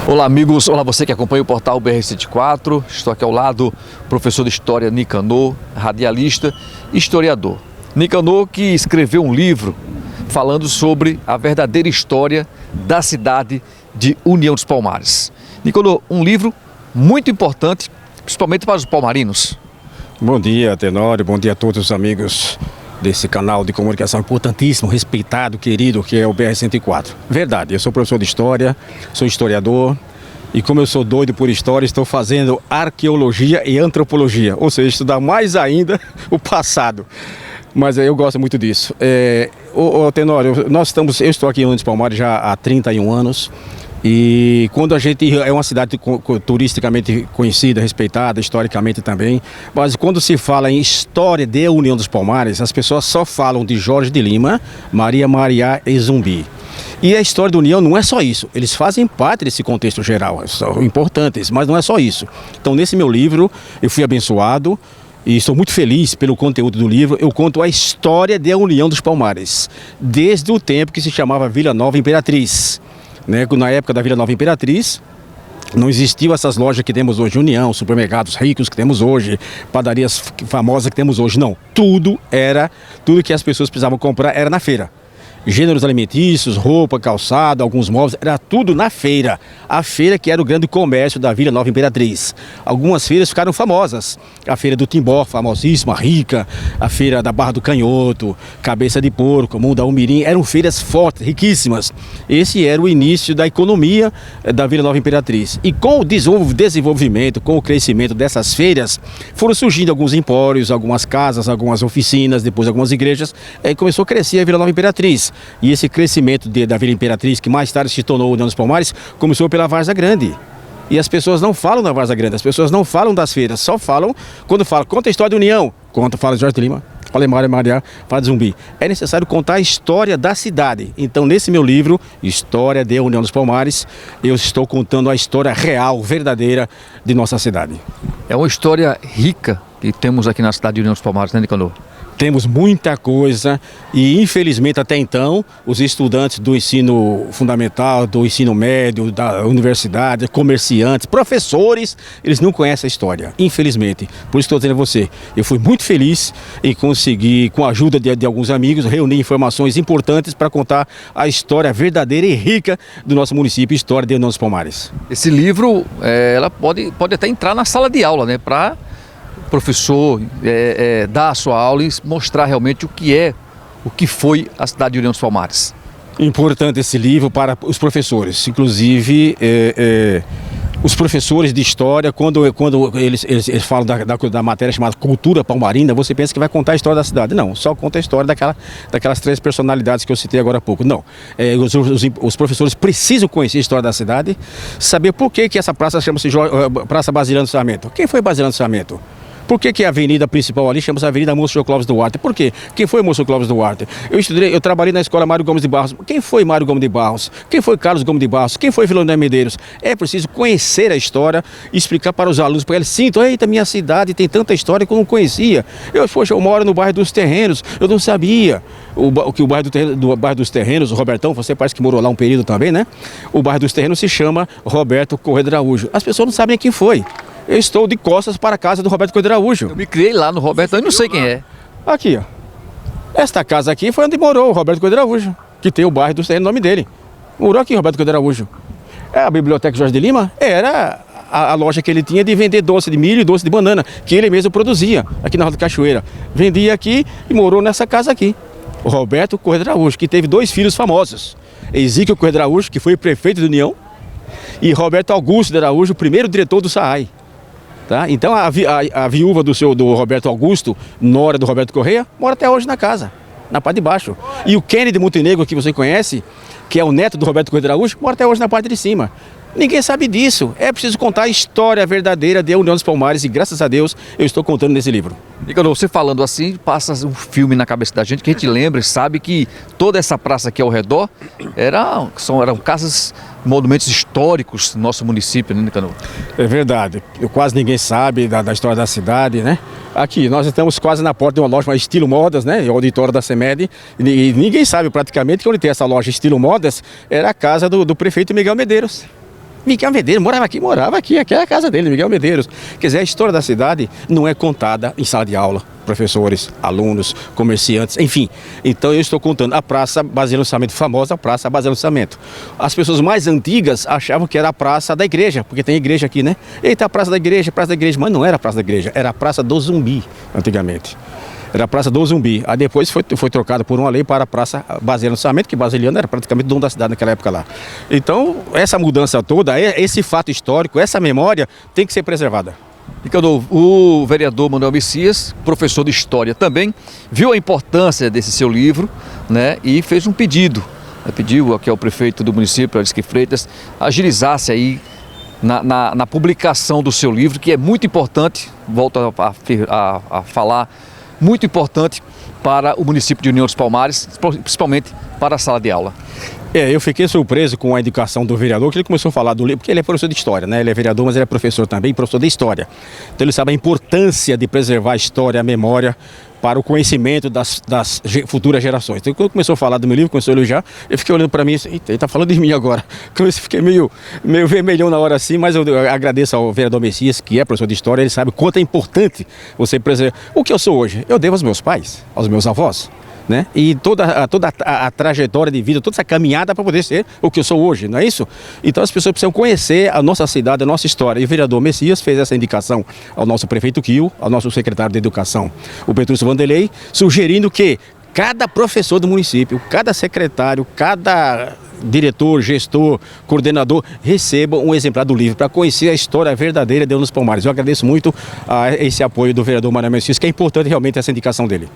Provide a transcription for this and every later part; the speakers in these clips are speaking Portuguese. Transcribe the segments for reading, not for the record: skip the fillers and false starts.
Olá amigos, olá você que acompanha o portal BR-104, estou aqui ao lado do professor de História Nicanor, radialista e historiador. Nicanor que escreveu um livro falando sobre a verdadeira história da cidade de União dos Palmares. Nicanor, um livro muito importante, principalmente para os palmarinos. Bom dia, Tenório, bom dia a todos os amigos desse canal de comunicação importantíssimo, respeitado, querido, que é o BR-104. Verdade, eu sou professor de História, sou historiador e como eu sou doido por história, estou fazendo arqueologia e antropologia, ou seja, estudar mais ainda o passado. Mas eu gosto muito disso. Tenório, eu estou aqui em União dos Palmares já há 31 anos. E quando a gente é uma cidade turisticamente conhecida, respeitada, historicamente também, mas quando se fala em história de União dos Palmares, as pessoas só falam de Jorge de Lima, Maria Mariá e Zumbi. E a história da União não é só isso, eles fazem parte desse contexto geral, são importantes, mas não é só isso. Então nesse meu livro eu fui abençoado e estou muito feliz pelo conteúdo do livro. Eu conto a história da União dos Palmares, desde o tempo que se chamava Vila Nova Imperatriz. Na época da Vila Nova Imperatriz, não existiam essas lojas que temos hoje, União, supermercados ricos que temos hoje, padarias famosas que temos hoje, não. Tudo que as pessoas precisavam comprar era na feira. Gêneros alimentícios, roupa, calçado, alguns móveis, era tudo na feira. A feira que era o grande comércio da Vila Nova Imperatriz. Algumas feiras ficaram famosas. A feira do Timbó, famosíssima, rica. A feira da Barra do Canhoto, Cabeça de Porco, Mundaú-Mirim. Eram feiras fortes, riquíssimas. Esse era o início da economia da Vila Nova Imperatriz. E com o desenvolvimento, com o crescimento dessas feiras, foram surgindo alguns empórios, algumas casas, algumas oficinas, depois algumas igrejas. Aí começou a crescer a Vila Nova Imperatriz. E esse crescimento da Vila Imperatriz, que mais tarde se tornou União dos Palmares, começou pela Várzea Grande. E as pessoas não falam da Várzea Grande, as pessoas não falam das feiras, só falam, quando falam, conta a história da União, fala de Jorge de Lima, fala de Maria Mariá, fala de Zumbi. É necessário contar a história da cidade. Então, nesse meu livro, História da União dos Palmares, eu estou contando a história real, verdadeira de nossa cidade. É uma história rica que temos aqui na cidade de União dos Palmares, né, Nicanor? Temos muita coisa e, infelizmente, até então, os estudantes do ensino fundamental, do ensino médio, da universidade, comerciantes, professores, eles não conhecem a história, infelizmente. Por isso que estou dizendo a você, eu fui muito feliz em conseguir, com a ajuda de alguns amigos, reunir informações importantes para contar a história verdadeira e rica do nosso município, História de União dos Palmares. Esse livro, ela pode até entrar na sala de aula, né, para professor dar a sua aula e mostrar realmente o que foi a cidade de União dos Palmares. Importante esse livro para os professores, inclusive os professores de história, quando eles falam da matéria chamada Cultura Palmarina, você pensa que vai contar a história da cidade. Não, só conta a história daquelas três personalidades que eu citei agora há pouco. Não, os professores precisam conhecer a história da cidade, saber por que essa praça chama-se Praça Basilano Sarmento. Quem foi Basilano Sarmento? Por que a avenida principal ali chama-se Avenida Moço Clóvis Duarte? Por quê? Quem foi Moço Clóvis Duarte? Eu trabalhei na escola Mário Gomes de Barros. Quem foi Mário Gomes de Barros? Quem foi Carlos Gomes de Barros? Quem foi Filomeno Medeiros? É preciso conhecer a história e explicar para os alunos, para eles sintam, eita, minha cidade tem tanta história que eu não conhecia. Eu moro no bairro dos Terrenos, eu não sabia. O bairro dos Terrenos, o Robertão, você parece que morou lá um período também, né? O bairro dos Terrenos se chama Roberto Corrêa de Araújo. As pessoas não sabem quem foi. Eu estou de costas para a casa do Roberto Corrêa de Araújo. Eu me criei lá no Roberto, eu não sei quem é. Aqui, ó. Esta casa aqui foi onde morou o Roberto Corrêa de Araújo, que tem o bairro dos Terrenos, o nome dele. Morou aqui, Roberto Corrêa de Araújo. A Biblioteca Jorge de Lima era a loja que ele tinha de vender doce de milho e doce de banana, que ele mesmo produzia aqui na Rota Cachoeira. Vendia aqui e morou nessa casa aqui. O Roberto Corrêa de Araújo, que teve dois filhos famosos. Exíquio Corrêa de Araújo, que foi prefeito de União, e Roberto Augusto de Araújo, o primeiro diretor do SAAI. Tá? Então a viúva do Roberto Augusto, nora do Roberto Corrêa, mora até hoje na casa, na parte de baixo. E o Kennedy Montenegro, que você conhece, que é o neto do Roberto Corrêa de Araújo, mora até hoje na parte de cima. Ninguém sabe disso. É preciso contar a história verdadeira de União dos Palmares e, graças a Deus, eu estou contando nesse livro. Nicanor, você falando assim, passa um filme na cabeça da gente que a gente lembra e sabe que toda essa praça aqui ao redor eram casas, monumentos históricos do nosso município, né, Nicanor? É verdade. Quase ninguém sabe da história da cidade, né? Aqui, nós estamos quase na porta de uma loja estilo modas, né? O auditório da CEMED. E ninguém sabe praticamente que onde tem essa loja estilo modas era a casa do prefeito Miguel Medeiros. Miguel Medeiros morava aqui é a casa dele, Miguel Medeiros. Quer dizer, a história da cidade não é contada em sala de aula, professores, alunos, comerciantes, enfim. Então eu estou contando a Praça Basílio Nascimento, famosa Praça Basílio Nascimento. As pessoas mais antigas achavam que era a Praça da Igreja, porque tem igreja aqui, né? Eita, a Praça da Igreja, mas não era a Praça da Igreja, era a Praça do Zumbi, antigamente. Era a Praça do Zumbi. Aí depois foi trocada por uma lei para a Praça Basílio Nascimento, que Basiliano era praticamente dono da cidade naquela época lá. Então, essa mudança toda, esse fato histórico, essa memória tem que ser preservada. Nicanor, o vereador Manuel Messias, professor de História também, viu a importância desse seu livro, né, e fez um pedido. Pediu aqui ao prefeito do município, Arisque Freitas, agilizasse aí na publicação do seu livro, que é muito importante, volto a falar, muito importante para o município de União dos Palmares, principalmente para a sala de aula. Eu fiquei surpreso com a indicação do vereador, que ele começou a falar do livro, porque ele é professor de História, né? Ele é vereador, mas ele é professor também, professor de História. Então ele sabe a importância de preservar a história, a memória, para o conhecimento das futuras gerações. Então quando começou a falar do meu livro, começou a elogiar, eu fiquei olhando para mim e disse, eita, ele está falando de mim agora. Eu fiquei meio vermelhão na hora assim, mas eu agradeço ao vereador Messias, que é professor de História, ele sabe o quanto é importante você preservar. O que eu sou hoje? Eu devo aos meus pais, aos meus avós, né? E toda a trajetória de vida, toda essa caminhada para poder ser o que eu sou hoje, não é isso? Então as pessoas precisam conhecer a nossa cidade, a nossa história. E o vereador Messias fez essa indicação ao nosso prefeito Kio, ao nosso secretário de Educação, o Petrúcio Vanderlei, sugerindo que cada professor do município, cada secretário, cada diretor, gestor, coordenador, receba um exemplar do livro para conhecer a história verdadeira de União dos Palmares. Eu agradeço muito a esse apoio do vereador Manuel Messias, que é importante realmente essa indicação dele.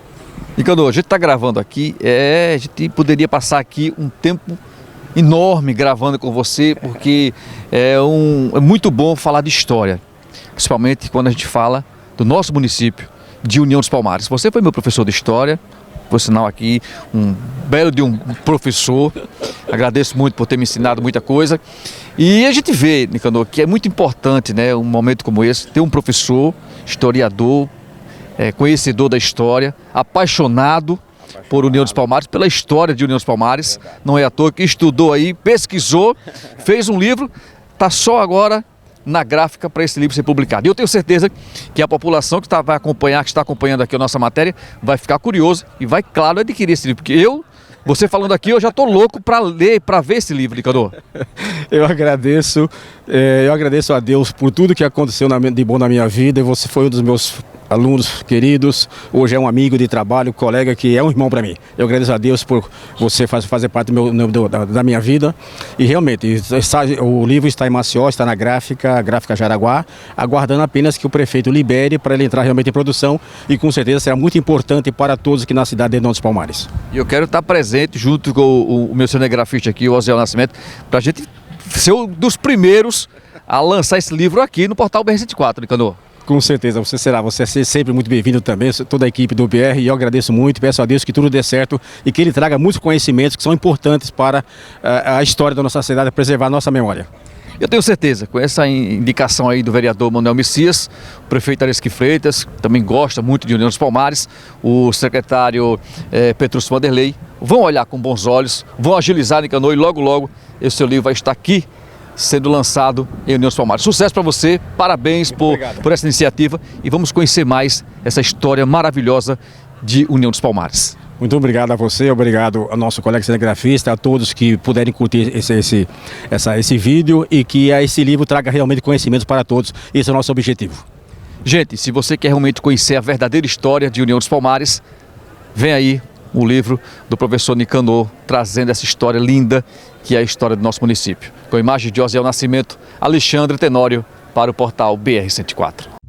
Nicanor, a gente está gravando aqui, a gente poderia passar aqui um tempo enorme gravando com você, porque é muito bom falar de história, principalmente quando a gente fala do nosso município de União dos Palmares. Você foi meu professor de História, por sinal aqui, um belo de um professor, agradeço muito por ter me ensinado muita coisa. E a gente vê, Nicanor, que é muito importante, né, um momento como esse, ter um professor, historiador, conhecedor da história, apaixonado por União dos Palmares, pela história de União dos Palmares. Não é à toa que estudou aí, pesquisou, fez um livro, está só agora na gráfica para esse livro ser publicado. E eu tenho certeza que a população que vai acompanhar, que está acompanhando aqui a nossa matéria, vai ficar curioso e vai, claro, adquirir esse livro, porque você falando aqui, eu já estou louco para ler, para ver esse livro, Nicanor. Eu agradeço a Deus por tudo que aconteceu de bom na minha vida, e você foi um dos meus alunos queridos, hoje é um amigo de trabalho, colega que é um irmão para mim. Eu agradeço a Deus por você fazer parte da minha vida, e realmente o livro está em Maceió, está na gráfica Jaraguá, aguardando apenas que o prefeito libere para ele entrar realmente em produção, e com certeza será muito importante para todos aqui na cidade de União dos Palmares. E eu quero estar presente junto com o meu cinegrafista aqui, o Osiel Nascimento, para a gente ser um dos primeiros a lançar esse livro aqui no portal BR-104, Nicanor. Com certeza, você é sempre muito bem-vindo também, toda a equipe do BR, e eu agradeço muito, peço a Deus que tudo dê certo e que ele traga muitos conhecimentos que são importantes para a história da nossa cidade, preservar a nossa memória. Eu tenho certeza, com essa indicação aí do vereador Manuel Messias, o prefeito Arisque Freitas, também gosta muito de União dos Palmares, o secretário Petrúcio Vanderlei, vão olhar com bons olhos, vão agilizar, Nicanor, e logo, logo esse seu livro vai estar aqui, sendo lançado em União dos Palmares. Sucesso para você, parabéns por essa iniciativa, e vamos conhecer mais essa história maravilhosa de União dos Palmares. Muito obrigado a você, obrigado ao nosso colega cinegrafista, a todos que puderem curtir esse vídeo, e que esse livro traga realmente conhecimentos para todos. Esse é o nosso objetivo. Gente, se você quer realmente conhecer a verdadeira história de União dos Palmares, vem aí o livro do professor Nicanor, trazendo essa história linda que é a história do nosso município. Com a imagem de Osiel Nascimento, Alexandre Tenório, para o portal BR-104.